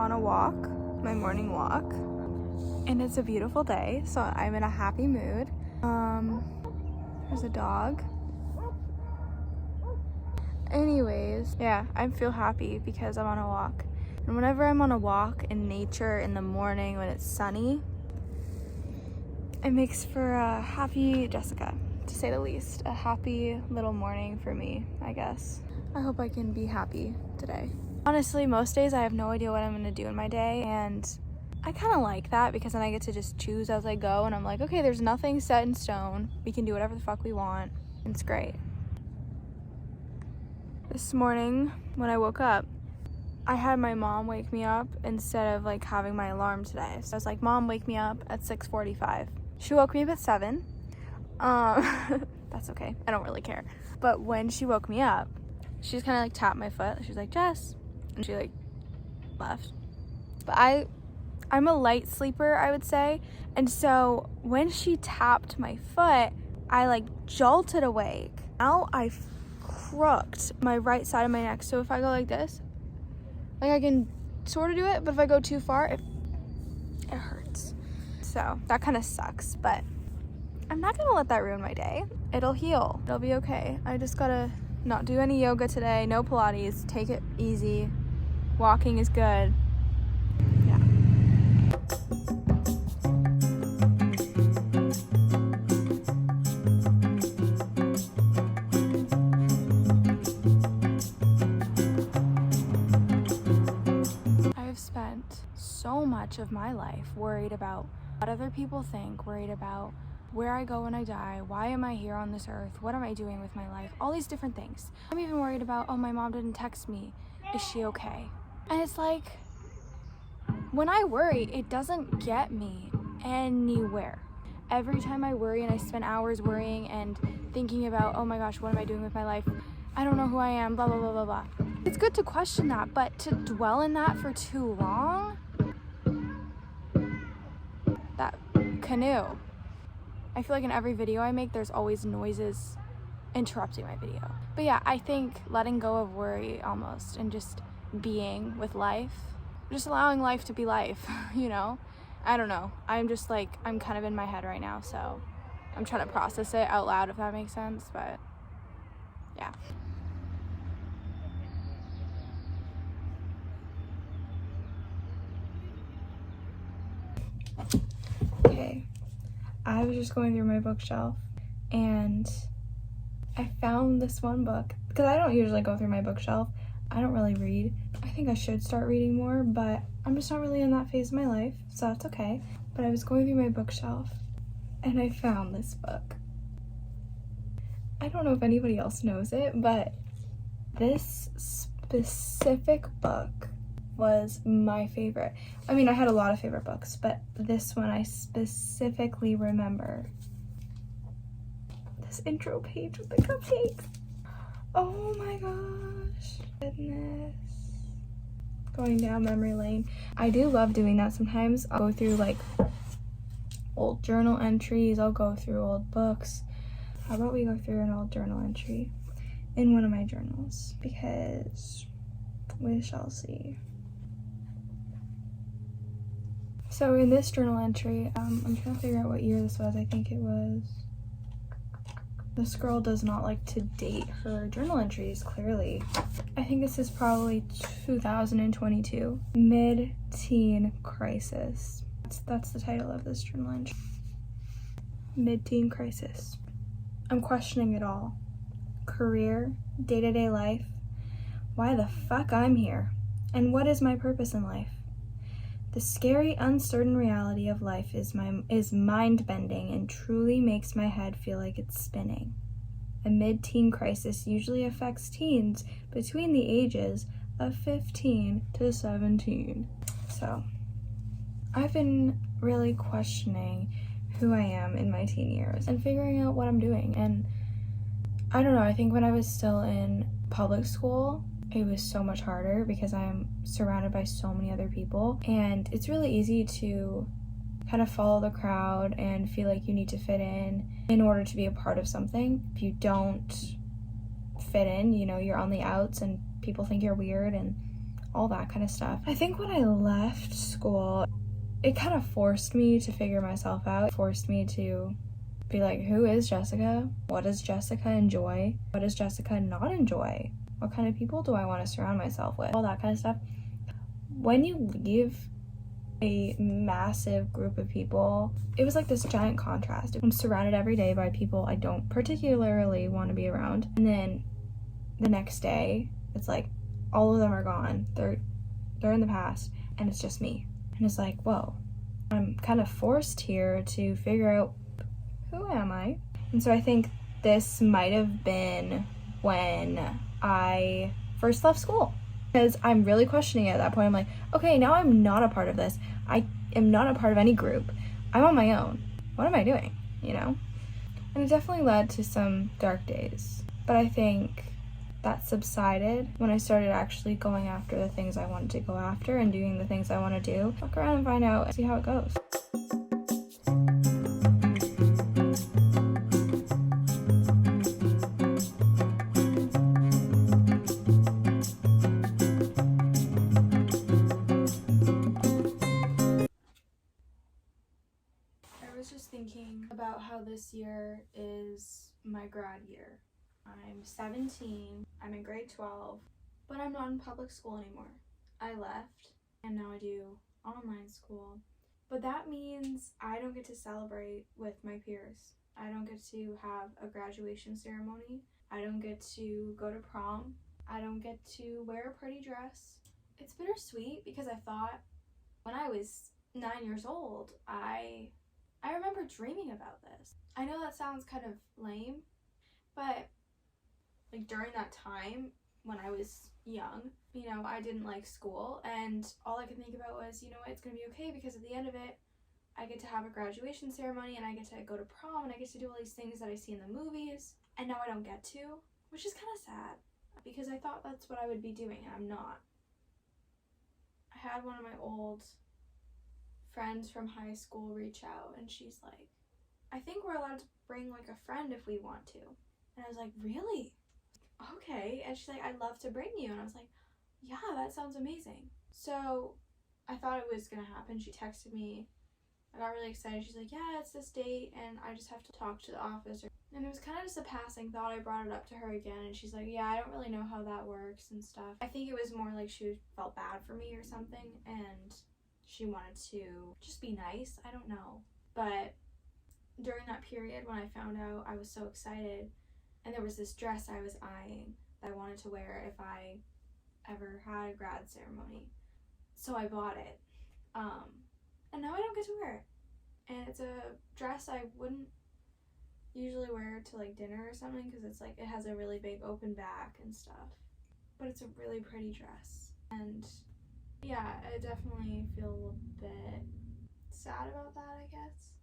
on a walk, my morning walk, and it's a beautiful day, so I'm in a happy mood. There's a dog. Anyways, yeah, I feel happy because I'm on a walk. And whenever I'm on a walk in nature in the morning when it's sunny, it makes for a happy Jessica, to say the least. A happy little morning for me, I guess. I hope I can be happy today. Honestly, most days I have no idea what I'm gonna do in my day, and I kind of like that because then I get to just choose as I go, and I'm like, okay, there's nothing set in stone. We can do whatever the fuck we want. It's great. This morning, when I woke up, I had my mom wake me up instead of like having my alarm today. So I was like, Mom, wake me up at 6:45. She woke me up at 7. That's okay. I don't really care. But when she woke me up, she just kind of like tapped my foot. She was like, Jess. And she like left. But I'm a light sleeper, I would say. And so when she tapped my foot, I like jolted awake. Now I crooked my right side of my neck. So if I go like this, like I can sort of do it, but if I go too far, it hurts. So that kind of sucks, but I'm not gonna let that ruin my day. It'll heal. It'll be okay. I just gotta not do any yoga today, no Pilates, take it easy. Walking is good. Yeah. I've spent so much of my life worried about what other people think, worried about where I go when I die, why am I here on this earth, what am I doing with my life, all these different things. I'm even worried about, oh, my mom didn't text me, is she okay? And it's like, when I worry, it doesn't get me anywhere. Every time I worry and I spend hours worrying and thinking about, oh my gosh, what am I doing with my life? I don't know who I am, blah, blah, blah, blah, blah. It's good to question that, but to dwell in that for too long, that canoe. I feel like in every video I make, there's always noises interrupting my video. But yeah, I think letting go of worry almost and just being with life, just allowing life to be life, you know? I don't know. I'm just like, I'm kind of in my head right now, so I'm trying to process it out loud, if that makes sense, but yeah. Okay, I was just going through my bookshelf and I found this one book, because I don't usually go through my bookshelf. I don't really read. I think I should start reading more, but I'm just not really in that phase of my life, so that's okay. But I was going through my bookshelf and I found this book. I don't know if anybody else knows it, but this specific book was my favorite. I mean, I had a lot of favorite books, but this one I specifically remember. This intro page with the cupcakes. Oh my gosh. Goodness. Going down memory lane. I do love doing that sometimes. I'll go through like old journal entries. I'll go through old books. How about we go through an old journal entry in one of my journals? Because we shall see. So in this journal entry, I'm trying to figure out what year this was. I think it was... This girl does not like to date her journal entries, clearly. I think this is probably 2022. Mid-teen crisis. That's the title of this journal entry. Mid-teen crisis. I'm questioning it all. Career, day-to-day life. Why the fuck I'm here? And what is my purpose in life? The scary, uncertain reality of life is mind-bending and truly makes my head feel like it's spinning. A mid-teen crisis usually affects teens between the ages of 15 to 17. So, I've been really questioning who I am in my teen years and figuring out what I'm doing. And I don't know, I think when I was still in public school, it was so much harder because I'm surrounded by so many other people, and it's really easy to kind of follow the crowd and feel like you need to fit in order to be a part of something. If you don't fit in, you know, you're on the outs and people think you're weird and all that kind of stuff. I think when I left school, it kind of forced me to figure myself out. It forced me to be like, who is Jessica? What does Jessica enjoy? What does Jessica not enjoy? What kind of people do I want to surround myself with? All that kind of stuff. When you leave a massive group of people, it was like this giant contrast. I'm surrounded every day by people I don't particularly want to be around, and then the next day it's like all of them are gone. They're in the past, and it's just me. And it's like, whoa, I'm kind of forced here to figure out, who am I? And so I think this might have been when I first left school, because I'm really questioning it at that point. I'm like, okay, now I'm not a part of this. I am not a part of any group. I'm on my own. What am I doing? You know? And it definitely led to some dark days. But I think that subsided when I started actually going after the things I wanted to go after and doing the things I want to do. Look around and find out, see how it goes. I was just thinking about how this year is my grad year. I'm 17, I'm in grade 12, but I'm not in public school anymore. I left, and now I do online school. But that means I don't get to celebrate with my peers. I don't get to have a graduation ceremony. I don't get to go to prom. I don't get to wear a pretty dress. It's bittersweet because I thought when I was 9 years old, I remember dreaming about this. I know that sounds kind of lame, but like during that time when I was young, you know, I didn't like school, and all I could think about was, you know what, it's gonna be okay because at the end of it, I get to have a graduation ceremony and I get to go to prom and I get to do all these things that I see in the movies, and now I don't get to, which is kind of sad because I thought that's what I would be doing and I'm not. I had one of my old friends from high school reach out and she's like, I think we're allowed to bring like a friend if we want to. And I was like, really? Okay. And she's like, I'd love to bring you. And I was like, yeah, that sounds amazing. So I thought it was gonna happen. She texted me. I got really excited. She's like, yeah, it's this date and I just have to talk to the office. And it was kind of just a passing thought. I brought it up to her again and she's like, yeah, I don't really know how that works and stuff. I think it was more like she felt bad for me or something and she wanted to just be nice. I don't know. But during that period when I found out, I was so excited. And there was this dress I was eyeing that I wanted to wear if I ever had a grad ceremony. So I bought it. And now I don't get to wear it. And it's a dress I wouldn't usually wear to like dinner or something because it's like it has a really big open back and stuff. But it's a really pretty dress. And yeah, I definitely feel a little bit sad about that, I guess.